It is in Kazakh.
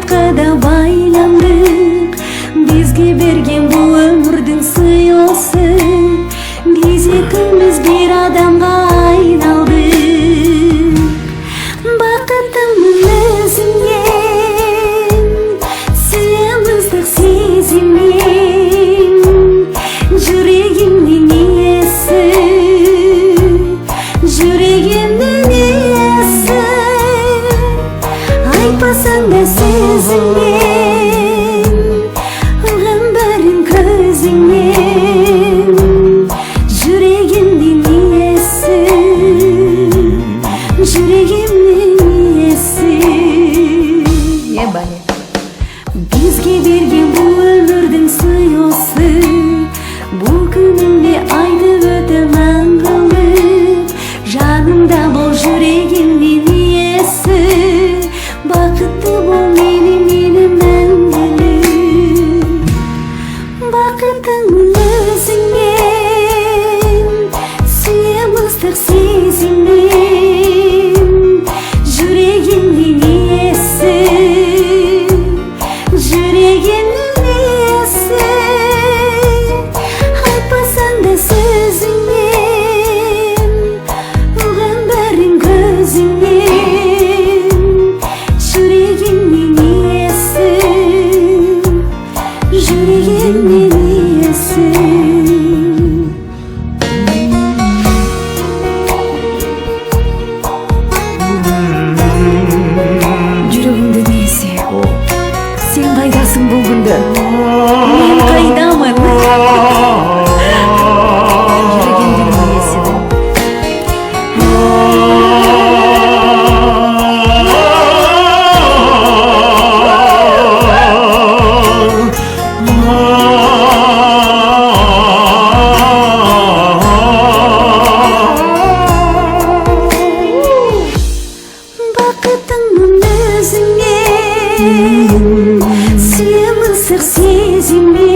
бақытқа да байландық, бізге берген бұл өмірдің сыйласы. Біз екеуміз бір адамға айналдық, бақыттымын өзіңнен, сүйеміздік сезіммен, жүрегімнің иесі, жүрегімнің иесі. Айтпасаң да сезіммен, ұғым бәрін көзіңнен, жүрегімнің иесі, жүрегімнің иесі. Бізге берген бұл өмірдің сыйласы, бұл күнімде айтып өтем мәңгілік, жанымда бол жүрегімнің иесі. Бақытты бол менің мәңгілік, бақыттымын өзіңнен, сүйеміздік сезіммен, жүрегімнің иесі, жүрегімнің иесі. Айтпасаң да сөзіңнен, ұғам бәрін көзіңнен, жүрегімнің иесі, жүрегімнің иесі. Жүрегімді иесі, сен қайдасың бұл күнді? Мен қайдамын? Жүрегімнің иесі. Бақыттымын өзіңнен, сүйеміздік сезіммен,